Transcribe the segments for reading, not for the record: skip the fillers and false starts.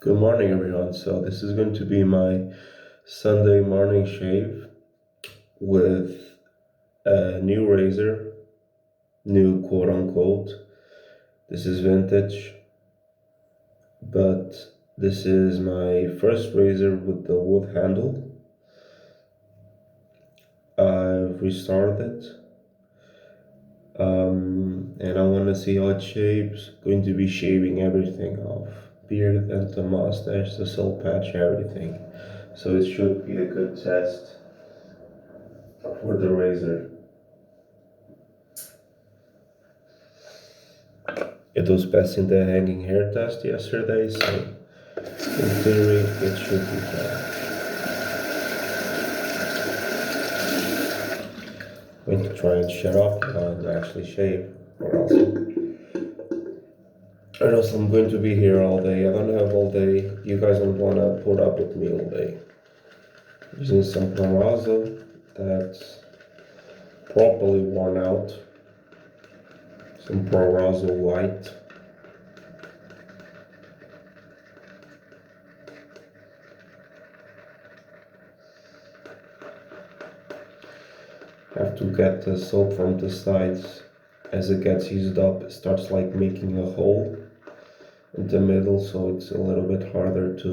Good morning, everyone. So, this is going to be my Sunday morning shave with a new razor, new quote unquote. This is vintage, but this is my first razor with the wood handle. I've restored it, and I want to see how it shaves. Going to be shaving everything off beard and the mustache, the soul patch, everything. So, it should be a good test for the razor. It was passing the hanging hair test yesterday, so in theory it should be fine. I'm going to try and shut up and actually shave, or else I'm going to be here all day. I don't have all day. You guys don't want to put up with me all day. Using some Parazzo that's properly worn out. Some Parazzo white. Have to get the soap from the sides. As it gets used up, it starts like making a hole in the middle, so it's a little bit harder to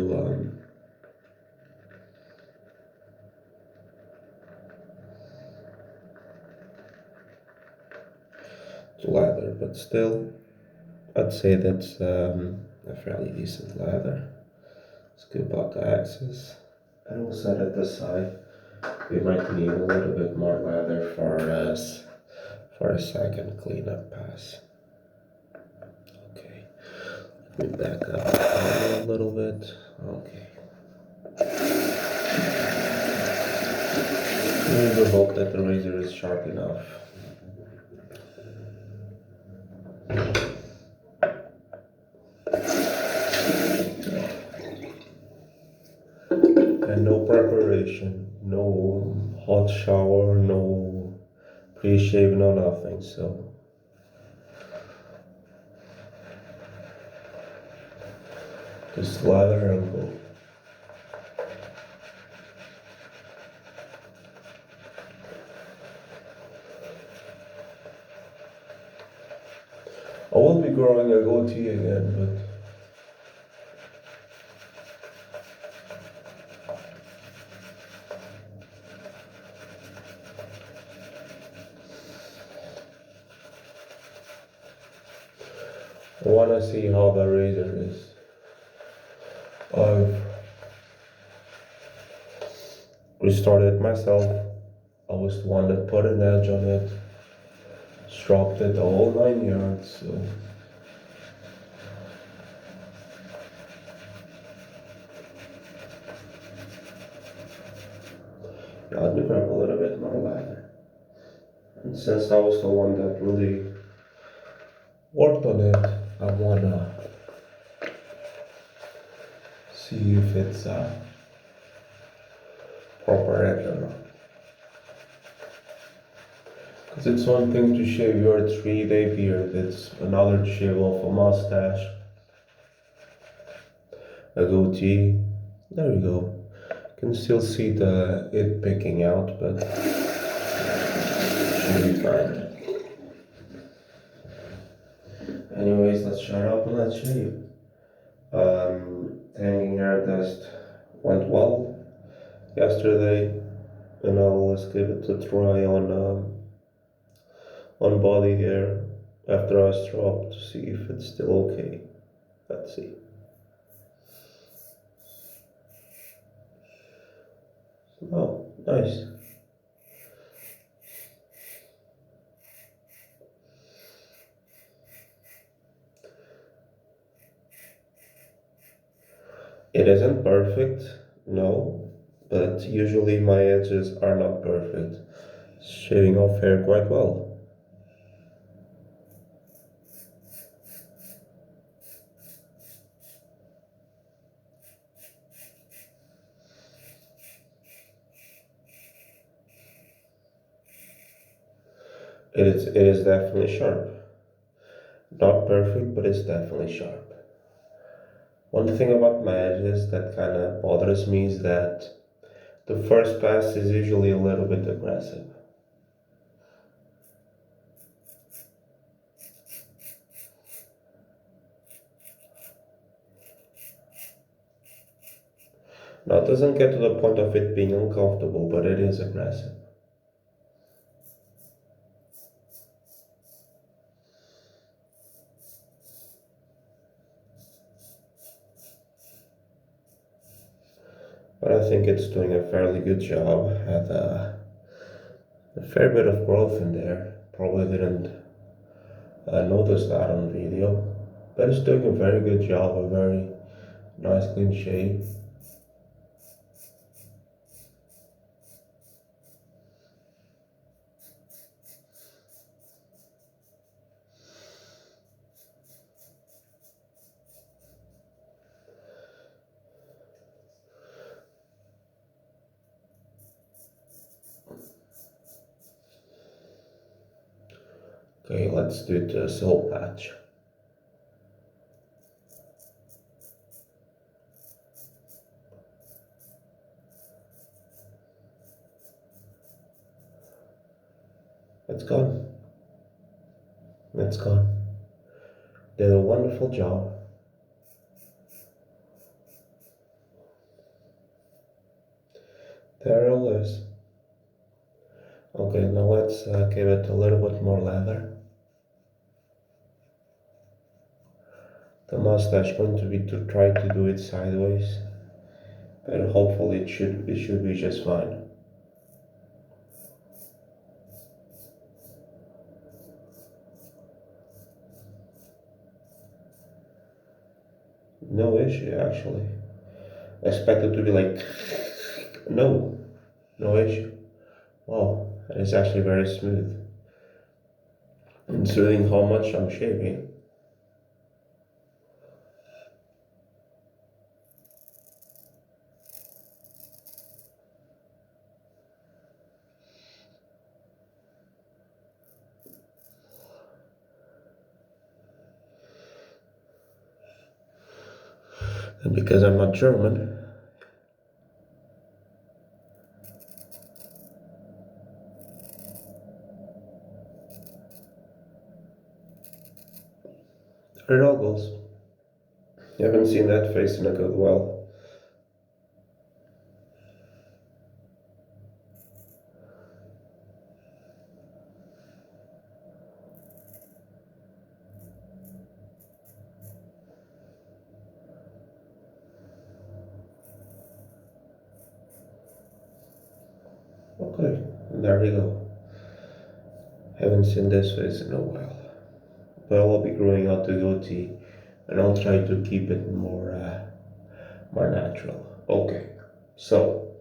lather, but still, I'd say that's a fairly decent lather. Let's go about the axis, and we'll set it aside. We might need a little bit more lather for a second cleanup pass. Okay, let me back up a little bit. Okay. We will hope that the razor is sharp enough. And no preparation, no hot shower, no pre-shave, no nothing. So just lather and go. I will be growing a goatee again, but I want to see how the razor is. I've restarted it myself. I was the one that put an edge on it, stropped it the whole 9 yards. So yeah, let me grab a little bit more lather. And since I was the one that really worked on it, I wanna see if it's proper edge or not. Because it's one thing to shave your 3-day beard, it's another to shave off a mustache, a goatee. There we go. You can still see it picking out, but should be fine. Anyways, let's shut up and let's shave. Hanging hair test went well yesterday, and let's give it a try on body hair after I strop to see if it's still okay. Let's see. Oh, nice. It isn't perfect, no, but usually my edges are not perfect. Shaving off hair quite well. It is definitely sharp. Not perfect, but it's definitely sharp. One thing about my edges that kind of bothers me is that the first pass is usually a little bit aggressive. Now, it doesn't get to the point of it being uncomfortable, but it is aggressive. But I think it's doing a fairly good job. Had a fair bit of growth in there. Probably didn't notice that on video, but it's doing a very good job. A very nice clean shave. Okay, let's do the soul patch. It's gone. It's gone. Did a wonderful job. There it all is. Okay, now let's give it a little bit more leather. The mustache going to be to try to do it sideways, but hopefully it should be just fine. No issue actually. I expect it to be like no, no issue. Wow, that is actually very smooth. Considering how much I'm shaving. And because I'm not German, there it all goes. You haven't seen that face in a good while. Okay, there we go. Haven't seen this face in a while. But I will be growing out the goatee and I'll try to keep it more natural. Okay, so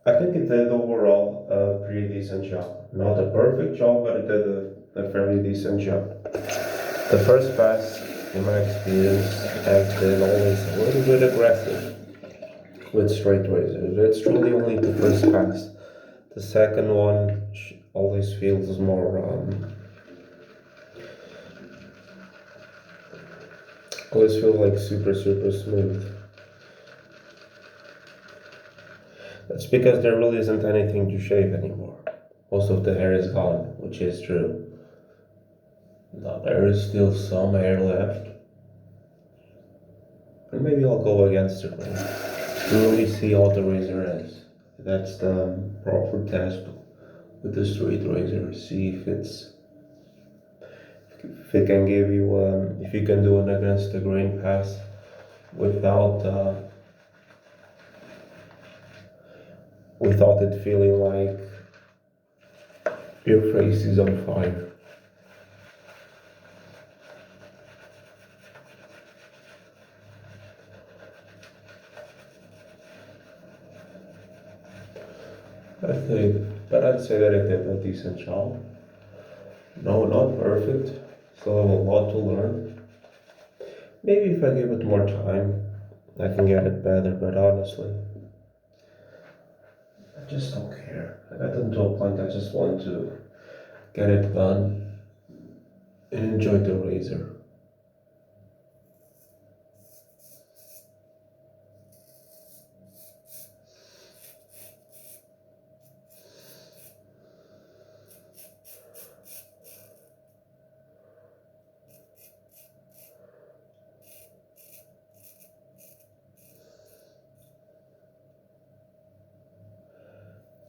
I think it did overall a pretty decent job. Not a perfect job, but it did a fairly decent job. The first pass, in my experience, has been always a little bit aggressive with straight razors. It's truly only the first pass. The second one always feels more, always feels like super smooth. That's because there really isn't anything to shave anymore. Most of the hair is gone, which is true. Now there is still some hair left, and maybe I'll go against the grain to really see how the razor is. That's the proper test with the straight razor. See if it can give you if you can do an against the grain pass without without it feeling like your face is on fire. I think, but I'd say that it did a decent job. No, not perfect. Still have a lot to learn. Maybe if I give it more time, I can get it better, but honestly, I just don't care. I got into a point I just want to get it done and enjoy the razor.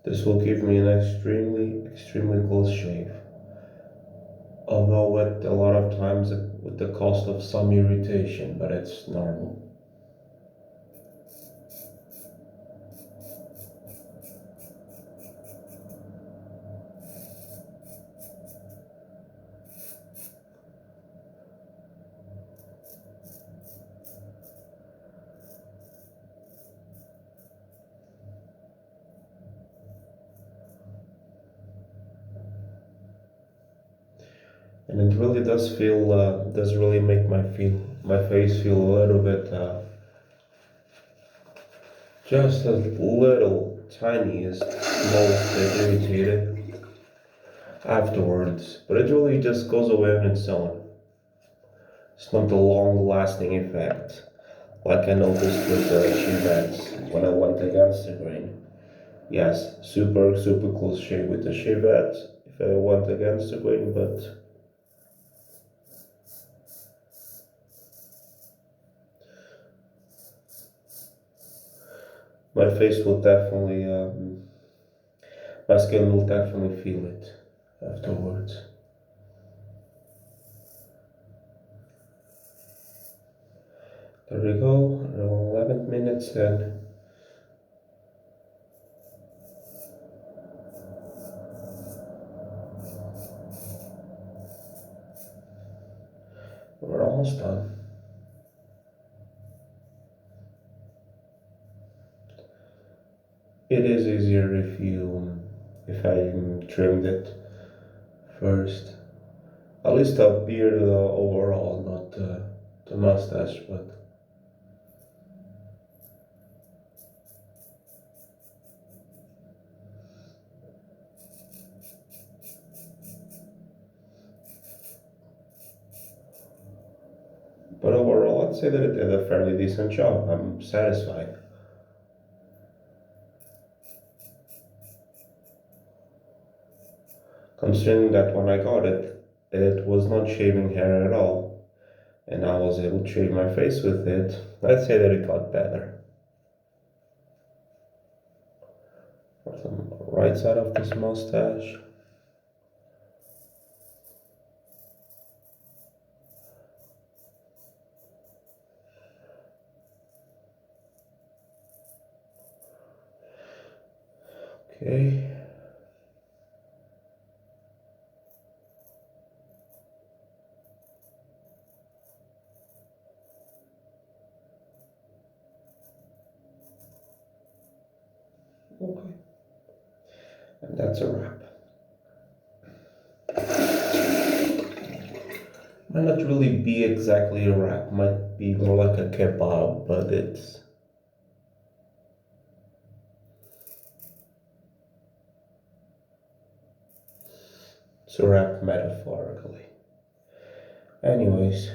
This will give me an extremely close shave. Although with a lot of times with the cost of some irritation, but it's normal. And it really does really make my face feel a little bit, just a little tiniest, smallest bit irritated afterwards. But it really just goes away on its own. It's not the long-lasting effect, like I noticed with the Chivets when I went against the grain. Yes, super close shave with the Chivets if I went against the grain, but my face will definitely, my skin will definitely feel it afterwards. There we go, 11 minutes and we're almost done. It is easier if I trimmed it first. At least a beard overall, not the mustache, but overall, I'd say that it did a fairly decent job. I'm satisfied. Considering that when I got it, it was not shaving hair at all, and I was able to shave my face with it. I'd say that it got better. From the right side of this mustache. Okay. Okay. And that's a wrap. Might not really be exactly a wrap, might be more like a kebab, but it's a wrap metaphorically. Anyways,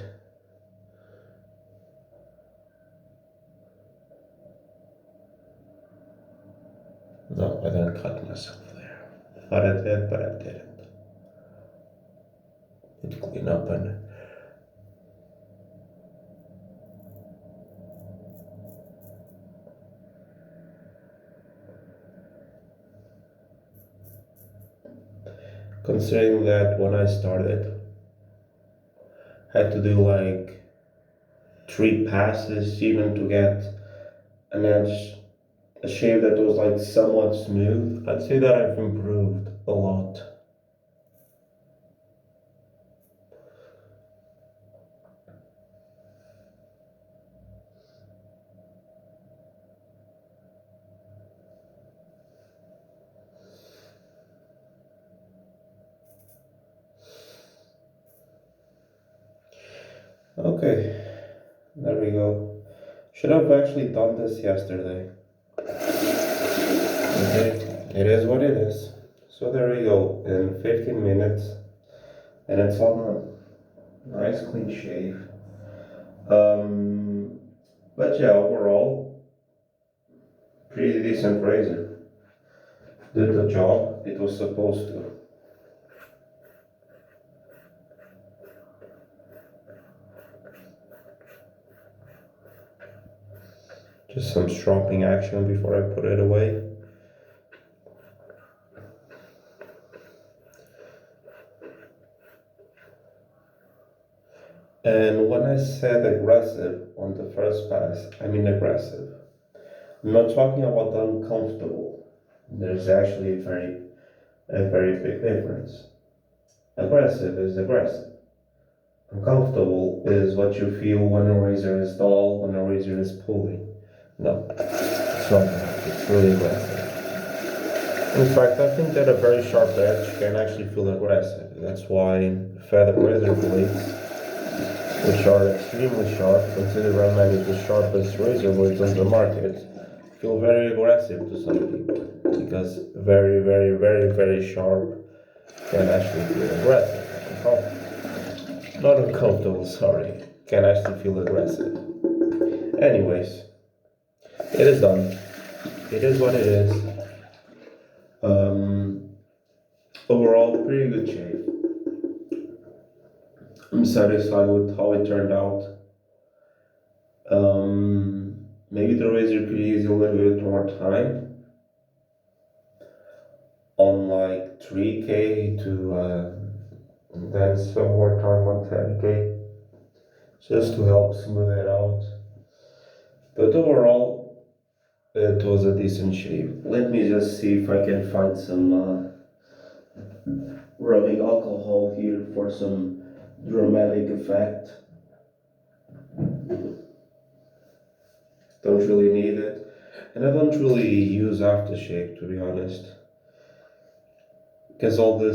no, I didn't cut myself there. Thought I did, but I didn't. Need to clean up and considering that when I started, I had to do like 3 passes even to get an edge, a shave that was like somewhat smooth. I'd say that I've improved a lot. Okay, there we go. Should have actually done this yesterday. Okay, it is what it is. So there we go, in 15 minutes, and it's all done. Nice clean shave. Um, but yeah, overall, pretty decent razor. Did the job it was supposed to. Just some stropping action before I put it away. And when I said aggressive on the first pass, I mean aggressive. I'm not talking about uncomfortable. There's actually a very big difference. Aggressive is aggressive. Uncomfortable is what you feel when a razor is dull, when a razor is pulling. No, it's not that. It's really aggressive. In fact, I think that a very sharp edge can actually feel aggressive. That's why feather razor blades, which are extremely sharp, considered by many the sharpest razor blades on the market, feel very aggressive to some people. Because very, very, very, very sharp can actually feel aggressive. Not uncomfortable, sorry. Can actually feel aggressive. Anyways, it is done. It is what it is. Um, Overall, pretty good shape. I'm satisfied with how it turned out. Maybe the razor could use a little bit more time, on like 3K to then some more time on 10K, just to help smooth it out. But overall, it was a decent shave. Let me just see if I can find some rubbing alcohol here for some dramatic effect. Don't really need it. And I don't really use aftershave, to be honest. Because all the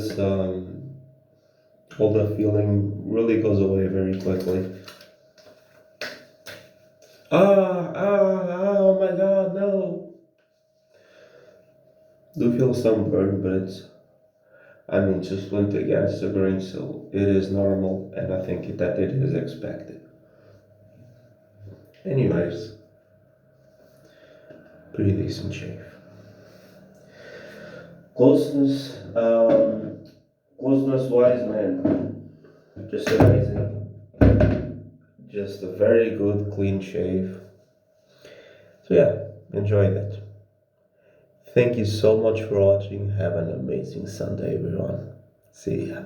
feeling really goes away very quickly. Oh my god, no. Do feel sunburn, but I mean, just went against the grain, so it is normal, and I think that it is expected. Anyways, pretty decent shave. Closeness, closeness wise, man, just amazing. Just a very good clean shave. So yeah, enjoy that. Thank you so much for watching. Have an amazing Sunday, everyone. See ya.